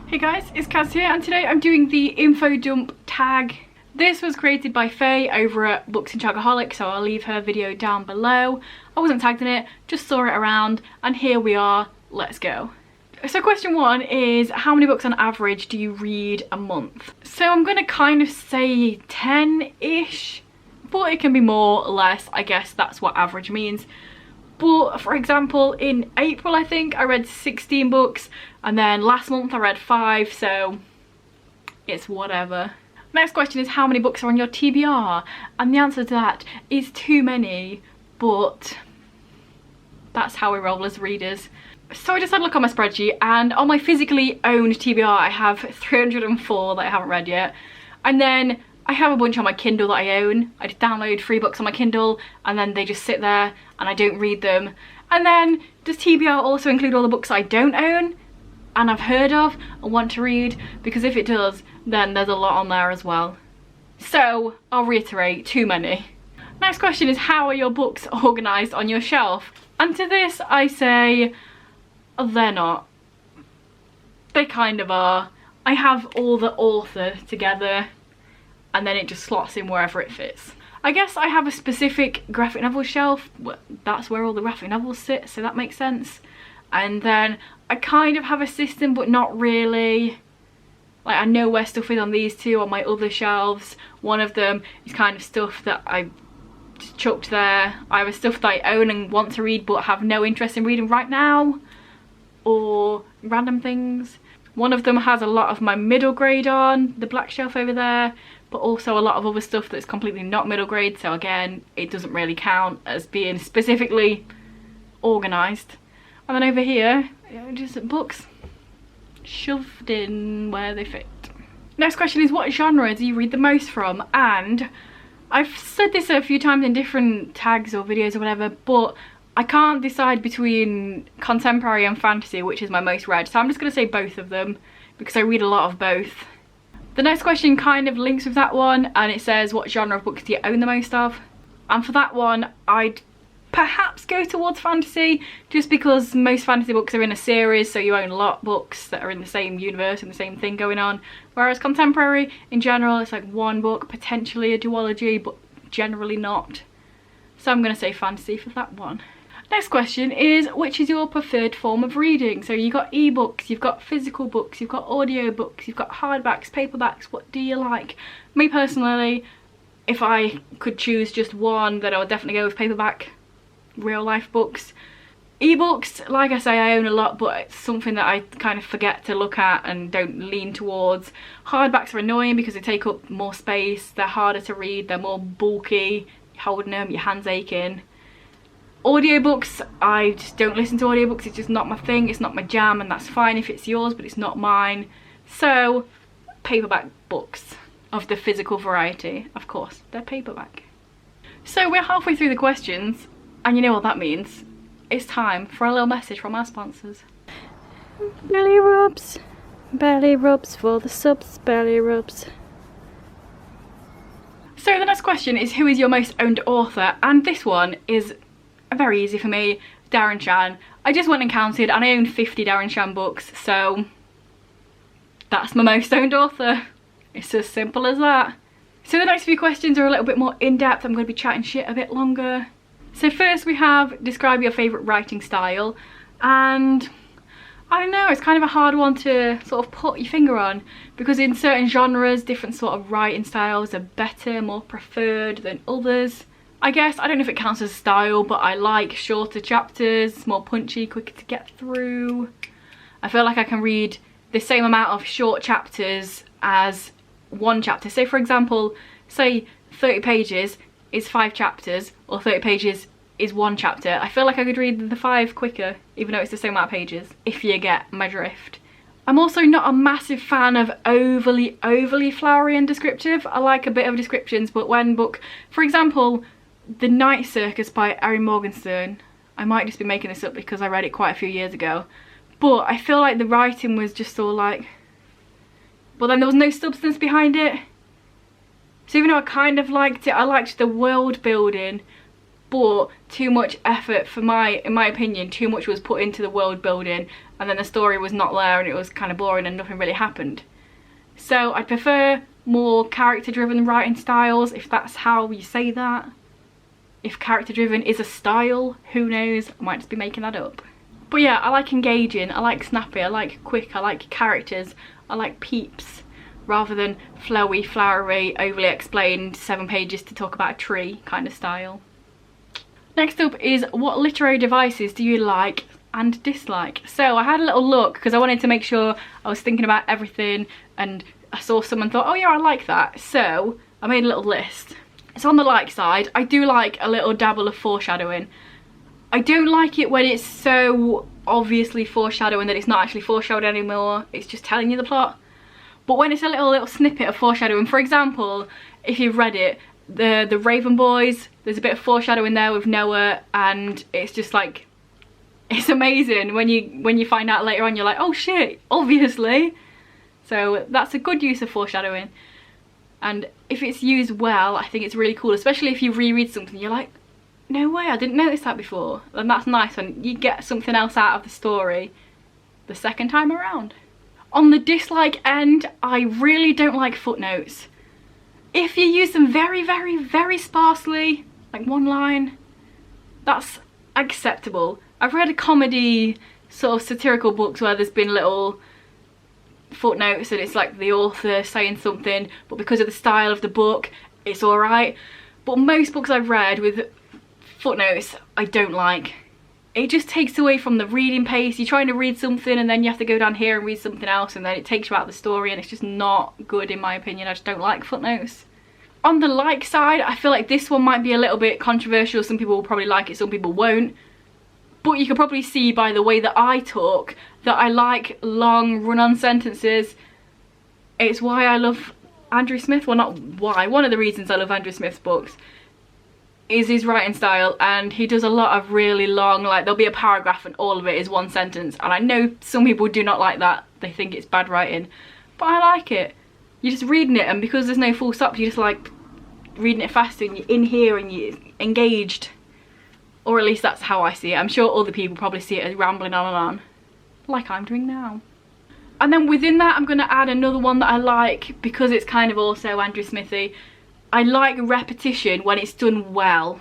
Hey guys, it's Kaz here, and today I'm doing the info dump tag. This was created by Faye over at Books and Chocoholic, so I'll leave her video down below. I wasn't tagged in it, just saw it around, and here we are. Let's go. So question one is, how many books on average do you read a month? So I'm gonna kind of say 10-ish, but it can be more or less. I guess that's what average means. But for example, in April I think I read 16 books, and then last month I read 5, so it's whatever. Next question is, how many books are on your TBR? And the answer to that is too many, but that's how we roll as readers. So I just had a look on my spreadsheet, and on my physically owned TBR I have 304 that I haven't read yet, and then I have a bunch on my Kindle that I own. I just download free books on my Kindle, and then they just sit there and I don't read them. And then does TBR also include all the books I don't own and I've heard of and want to read? Because if it does, then there's a lot on there as well. So I'll reiterate, too many. Next question is, how are your books organised on your shelf? And to this I say, they're not. They kind of are. I have all the author together, and then it just slots in wherever it fits. I guess I have a specific graphic novel shelf. That's where all the graphic novels sit, so that makes sense. And then I kind of have a system, but not really. Like, I know where stuff is on these two, on my other shelves. One of them is kind of stuff that I just chucked there. I have stuff that I own and want to read but have no interest in reading right now, or random things. One of them has a lot of my middle grade on the black shelf over there, but also a lot of other stuff that's completely not middle grade, so again, it doesn't really count as being specifically organised. And then over here, just books shoved in where they fit. Next question is, what genre do you read the most from? And I've said this a few times in different tags or videos or whatever, but I can't decide between contemporary and fantasy, which is my most read, so I'm just going to say both of them because I read a lot of both. The next question kind of links with that one, and it says, what genre of books do you own the most of? And for that one, I'd perhaps go towards fantasy, just because most fantasy books are in a series, so you own a lot of books that are in the same universe and the same thing going on. Whereas contemporary, in general, it's like one book, potentially a duology, but generally not. So I'm going to say fantasy for that one. Next question is, which is your preferred form of reading? So you've got ebooks, you've got physical books, you've got audio books, you've got hardbacks, paperbacks. What do you like? Me personally, if I could choose just one, then I would definitely go with paperback, real life books. Ebooks, like I say, I own a lot, but it's something that I kind of forget to look at and don't lean towards. Hardbacks are annoying because they take up more space, they're harder to read, they're more bulky, you're holding them, your hands aching. Audiobooks, I just don't listen to audiobooks, it's just not my thing, it's not my jam, and that's fine if it's yours, but it's not mine. So, paperback books of the physical variety, of course, they're paperback. So we're halfway through the questions, and you know what that means. It's time for a little message from our sponsors. Belly rubs for the subs, belly rubs. So the next question is, who is your most owned author? And this one is very easy for me, Darren Shan. I just went and counted and I own 50 Darren Shan books, so that's my most owned author. It's as simple as that. So the next few questions are a little bit more in-depth. I'm going to be chatting shit a bit longer. So first we have, describe your favourite writing style. And I don't know, it's kind of a hard one to sort of put your finger on, because in certain genres different sort of writing styles are better, more preferred than others. I guess, I don't know if it counts as style, but I like shorter chapters, more punchy, quicker to get through. I feel like I can read the same amount of short chapters as one chapter. So for example, say 30 pages is 5 chapters, or 30 pages is 1 chapter. I feel like I could read the 5 quicker, even though it's the same amount of pages, if you get my drift. I'm also not a massive fan of overly flowery and descriptive. I like a bit of descriptions, but when book, for example, The Night Circus by Erin Morgenstern, I might just be making this up because I read it quite a few years ago, but I feel like the writing was just all like, but then there was no substance behind it. So even though I kind of liked it, I liked the world building, but too much effort in my opinion, too much was put into the world building and then the story was not there and it was kind of boring and nothing really happened. So I'd prefer more character-driven writing styles, if that's how you say that. If character-driven is a style, who knows, I might just be making that up. But yeah, I like engaging, I like snappy, I like quick, I like characters, I like peeps, rather than flowy, flowery, overly explained 7 pages to talk about a tree kind of style. Next up is, what literary devices do you like and dislike? So I had a little look because I wanted to make sure I was thinking about everything, and I saw some and thought, oh yeah, I like that. So I made a little list. So on the like side, I do like a little dabble of foreshadowing. I don't like it when it's so obviously foreshadowing that it's not actually foreshadowed anymore, it's just telling you the plot. But when it's a little snippet of foreshadowing, for example, if you've read it, the Raven Boys, there's a bit of foreshadowing there with Noah, and it's just like, it's amazing when you find out later on, you're like, oh shit, obviously. So that's a good use of foreshadowing, and if it's used well, I think it's really cool, especially if you reread something, you're like, no way, I didn't notice that before. And that's nice when you get something else out of the story the second time around. On the dislike end, I really don't like footnotes. If you use them very, very, very sparsely, like one line, that's acceptable. I've read a comedy, sort of satirical books where there's been little footnotes and it's like the author saying something, but because of the style of the book, it's alright. But most books I've read with footnotes, I don't like. It just takes away from the reading pace. You're trying to read something and then you have to go down here and read something else, and then it takes you out of the story, and it's just not good in my opinion. I just don't like footnotes. On the like side, I feel like this one might be a little bit controversial. Some people will probably like it, some people won't. But you can probably see by the way that I talk that I like long run-on sentences. It's why I love Andrew Smith. Well, not why. One of the reasons I love Andrew Smith's books is his writing style, and he does a lot of really long, like there'll be a paragraph and all of it is one sentence, and I know some people do not like that. They think it's bad writing, but I like it. You're just reading it, and because there's no full stop, you just like reading it faster, and you're in here and you're engaged. Or at least that's how I see it. I'm sure other people probably see it as rambling on and on, like I'm doing now. And then within that, I'm going to add another one that I like because it's kind of also Andrew Smithy. I like repetition when it's done well.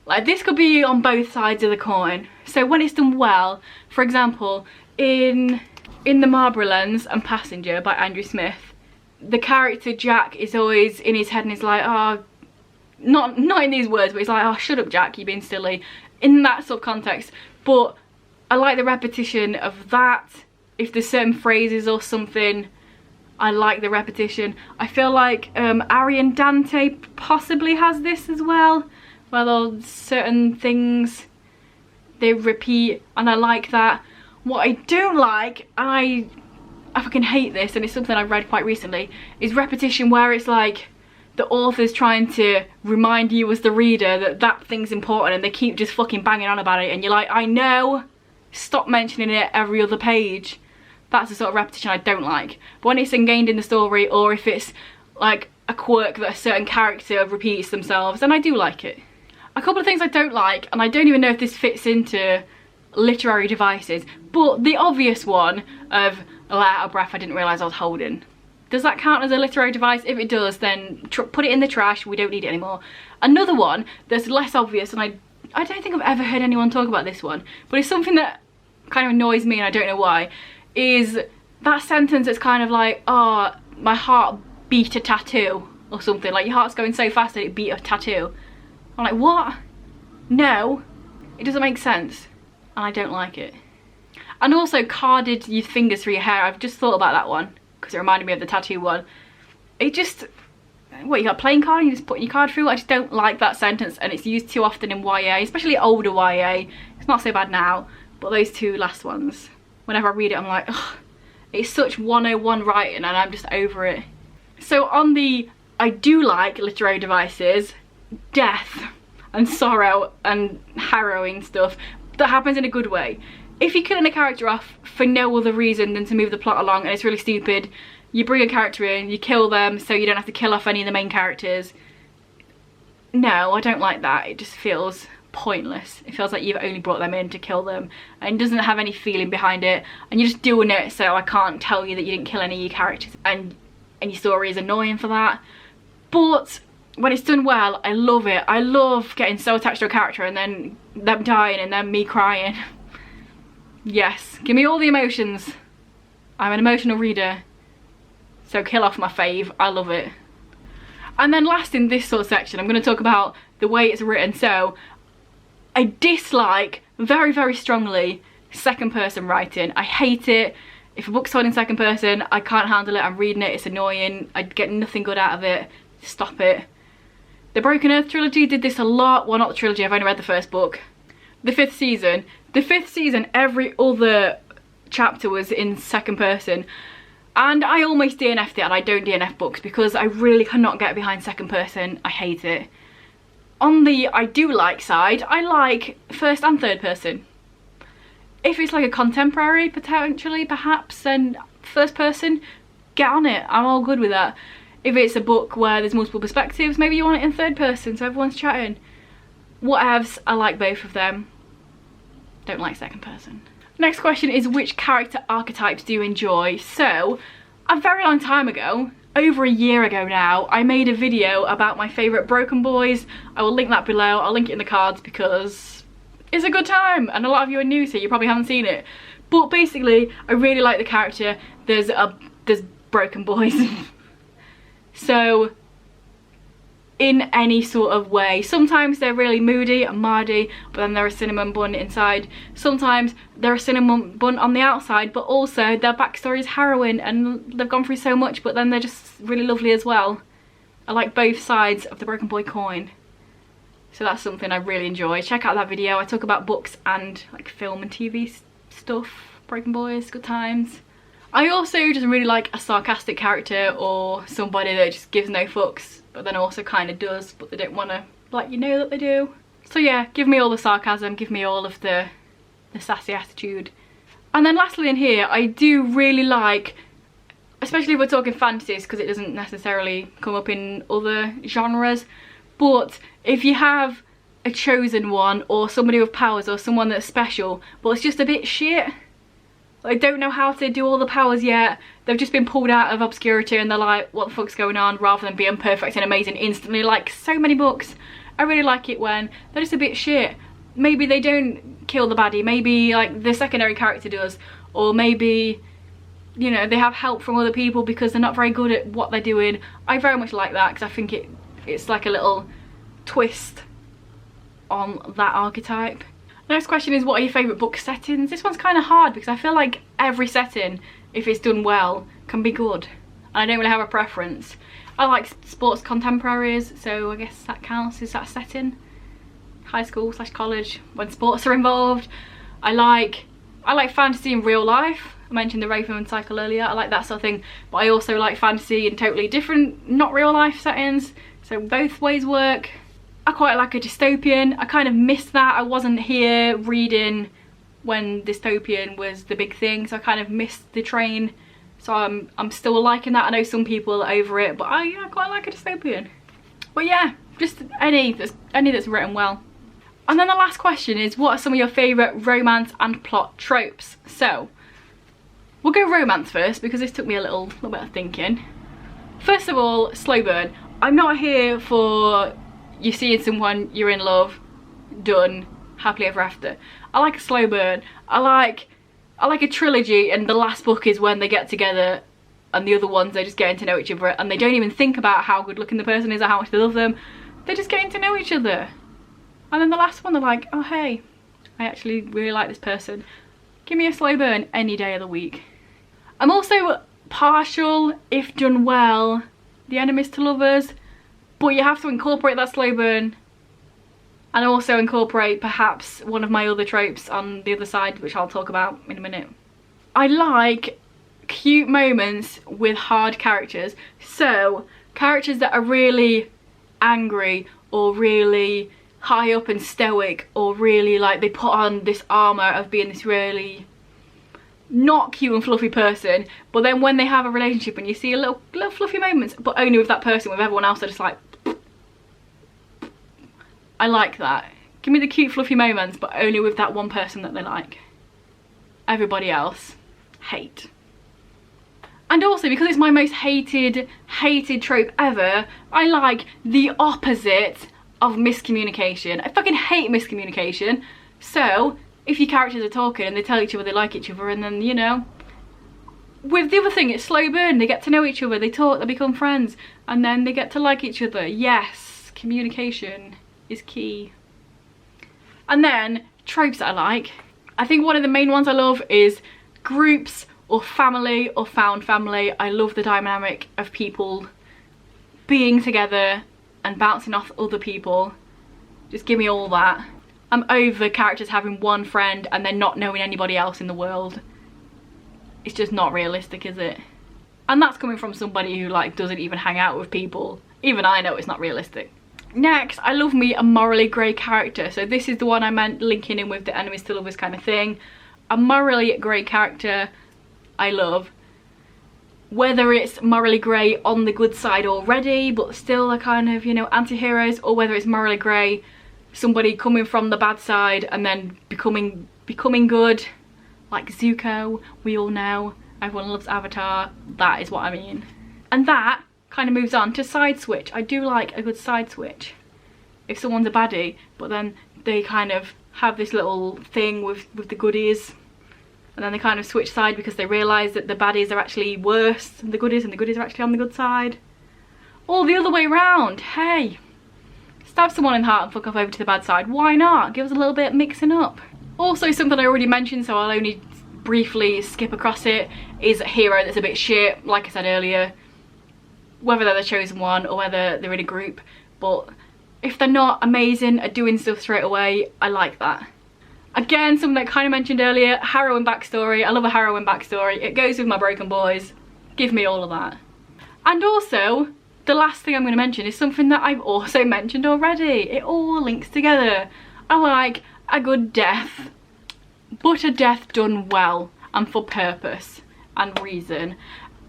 Like, this could be on both sides of the coin. So when it's done well, for example, in The Marlborough Lens and Passenger by Andrew Smith, the character Jack is always in his head and he's like, oh, not in these words, but he's like, oh, shut up Jack, you're being silly, in that sort of context. But I like the repetition of that. If there's certain phrases or something, I like the repetition. I feel like Ari and Dante possibly has this as well, where there's certain things they repeat, and I like that. What I don't like, and I fucking hate this, and it's something I've read quite recently, is repetition where it's like the author's trying to remind you as the reader that that thing's important, and they keep just fucking banging on about it, and you're like, I know, stop mentioning it every other page. That's the sort of repetition I don't like. But when it's ingrained in the story, or if it's like a quirk that a certain character repeats themselves, then I do like it. A couple of things I don't like, and I don't even know if this fits into literary devices, but the obvious one of out of breath, I didn't realise I was holding. Does that count as a literary device? If it does, then put it in the trash, we don't need it anymore. Another one that's less obvious, and I don't think I've ever heard anyone talk about this one, but it's something that kind of annoys me and I don't know why, is that sentence that's kind of like, oh, my heart beat a tattoo, or something, like your heart's going so fast that it beat a tattoo. I'm like, what? No, it doesn't make sense, and I don't like it. And also carded your fingers through your hair, I've just thought about that one, because it reminded me of the tattoo one. It just, what, you got a playing card and you just put your card through? I just don't like that sentence, and it's used too often in YA, especially older YA. It's not so bad now, but those two last ones, whenever I read it, I'm like, ugh, it's such 101 writing and I'm just over it. So on the I do like literary devices, death and sorrow and harrowing stuff that happens in a good way. If you're killing a character off for no other reason than to move the plot along and it's really stupid, you bring a character in, you kill them so you don't have to kill off any of the main characters. No, I don't like that. It just feels pointless. It feels like you've only brought them in to kill them and doesn't have any feeling behind it, and you're just doing it so I can't tell you that you didn't kill any of your characters, and your story is annoying for that. But when it's done well, I love it. I love getting so attached to a character and then them dying and then me crying. Yes, give me all the emotions. I'm an emotional reader, so kill off my fave. I love it. And then last in this sort of section, I'm going to talk about the way it's written. So I dislike very, very strongly second person writing. I hate it. If a book's told in second person, I can't handle it. I'm reading it, it's annoying. I get nothing good out of it. Stop it. The Broken Earth trilogy did this a lot. Well, not the trilogy, I've only read the first book. The fifth season, every other chapter was in second person. And I almost DNF'd it, and I don't DNF books because I really cannot get behind second person. I hate it. On the I do like side, I like first and third person. If it's like a contemporary, potentially, perhaps, then first person, get on it. I'm all good with that. If it's a book where there's multiple perspectives, maybe you want it in third person so everyone's chatting. Whatevs, I like both of them. Don't like second person. Next question is, which character archetypes do you enjoy? So, a very long time ago, over a year ago now, I made a video about my favourite broken boys. I will link that below. I'll link it in the cards because it's a good time and a lot of you are new, so you probably haven't seen it. But basically, I really like the character. There's broken boys. So, in any sort of way. Sometimes they're really moody and mardy, but then they're a cinnamon bun inside. Sometimes they're a cinnamon bun on the outside, but also their backstory is harrowing and they've gone through so much, but then they're just really lovely as well. I like both sides of the broken boy coin. So that's something I really enjoy. Check out that video. I talk about books and like film and TV stuff. Broken boys, good times. I also just really like a sarcastic character or somebody that just gives no fucks, but then also kind of does, but they don't want to let you know that they do. So yeah, give me all the sarcasm, give me all of the sassy attitude. And then lastly in here, I do really like, especially if we're talking fantasies, because it doesn't necessarily come up in other genres, but if you have a chosen one or somebody with powers or someone that's special, but it's just a bit shit. They don't know how to do all the powers yet. They've just been pulled out of obscurity and they're like, what the fuck's going on? Rather than being perfect and amazing instantly, like so many books. I really like it when they're just a bit shit. Maybe they don't kill the baddie, maybe like the secondary character does, or maybe, you know, they have help from other people because they're not very good at what they're doing. I very much like that because I think it's like a little twist on that archetype. Next question is, what are your favourite book settings? This one's kind of hard because I feel like every setting, if it's done well, can be good. And I don't really have a preference. I like sports contemporaries, so I guess that counts as that setting. High school / college, when sports are involved. I like fantasy in real life. I mentioned the Raven cycle earlier. I like that sort of thing. But I also like fantasy in totally different, not real life settings. So both ways work. I quite like a dystopian. I kind of missed that. I wasn't here reading when dystopian was the big thing, so I kind of missed the train. So I'm still liking that. I know some people are over it, but I quite like a dystopian. But yeah, just any that's written well. And then the last question is, what are some of your favourite romance and plot tropes? So we'll go romance first because this took me a little bit of thinking. First of all, slow burn. I'm not here for you seeing someone, you're in love, done, happily ever after. I like a slow burn. I like a trilogy and the last book is when they get together and the other ones they're just getting to know each other and they don't even think about how good looking the person is or how much they love them. They're just getting to know each other. And then the last one they're like, oh hey, I actually really like this person. Give me a slow burn any day of the week. I'm also partial, if done well, the enemies to lovers. But you have to incorporate that slow burn and also incorporate perhaps one of my other tropes on the other side, which I'll talk about in a minute. I like cute moments with hard characters. So characters that are really angry or really high up and stoic or really like they put on this armour of being this really not cute and fluffy person, but then when they have a relationship and you see a little fluffy moments, but only with that person, with everyone else they're just like, I like that. Give me the cute fluffy moments, but only with that one person that they like. Everybody else, hate. And also, because it's my most hated trope ever, I like the opposite of miscommunication. I fucking hate miscommunication. So, if your characters are talking and they tell each other they like each other, and then, you know, with the other thing, it's slow burn. They get to know each other, they talk, they become friends, and then they get to like each other. Yes, communication is key. And then, tropes that I like. I think one of the main ones I love is groups or family or found family. I love the dynamic of people being together and bouncing off other people. Just give me all that. I'm over characters having one friend and then not knowing anybody else in the world. It's just not realistic, is it? And that's coming from somebody who like doesn't even hang out with people. Even I know it's not realistic. Next, I love me a morally grey character. So this is the one I meant linking in with the enemies to lovers kind of thing. A morally grey character I love. Whether it's morally grey on the good side already, but still a kind of, you know, anti-heroes, or whether it's morally grey, somebody coming from the bad side and then becoming good, like Zuko, we all know, everyone loves Avatar, that is what I mean. And that kind of moves on to side switch. I do like a good side switch. If someone's a baddie, but then they kind of have this little thing with the goodies, and then they kind of switch side because they realise that the baddies are actually worse than the goodies and the goodies are actually on the good side. Or the other way round, hey. Stab someone in the heart and fuck off over to the bad side. Why not? Give us a little bit of mixing up. Also, something I already mentioned, so I'll only briefly skip across it, is a hero that's a bit shit, like I said earlier. Whether they're the chosen one or whether they're in a group. But if they're not amazing at doing stuff straight away, I like that. Again, something that I kind of mentioned earlier, harrowing backstory. I love a harrowing backstory. It goes with my broken boys. Give me all of that. And also, the last thing I'm going to mention is something that I've also mentioned already. It all links together. I like a good death, but a death done well and for purpose and reason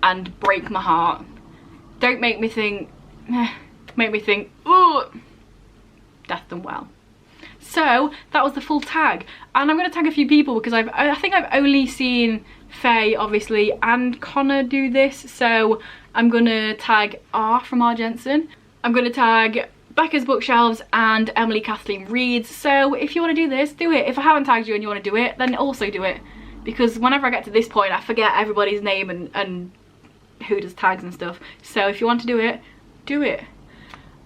and break my heart. Don't make me think, ooh, death done well. So that was the full tag, and I'm going to tag a few people because I think I've only seen Faye, obviously, and Connor do this. So I'm going to tag R from R Jensen. I'm going to tag Becca's Bookshelves and Emily Kathleen Reads. So if you want to do this, do it. If I haven't tagged you and you want to do it, then also do it, because whenever I get to this point I forget everybody's name and who does tags and stuff. So if you want to do it, do it.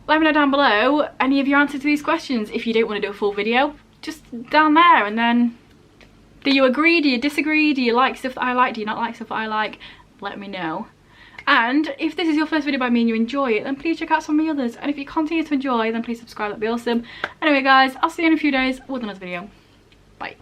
Let me know down below any of your answers to these questions. If you don't want to do a full video, just down there, and then do you agree, do you disagree, do you like stuff that I like, do you not like stuff that I like? Let me know. And if this is your first video by me and you enjoy it, then please check out some of my others. And if you continue to enjoy, then please subscribe, that'd be awesome. Anyway guys, I'll see you in a few days with another video. Bye.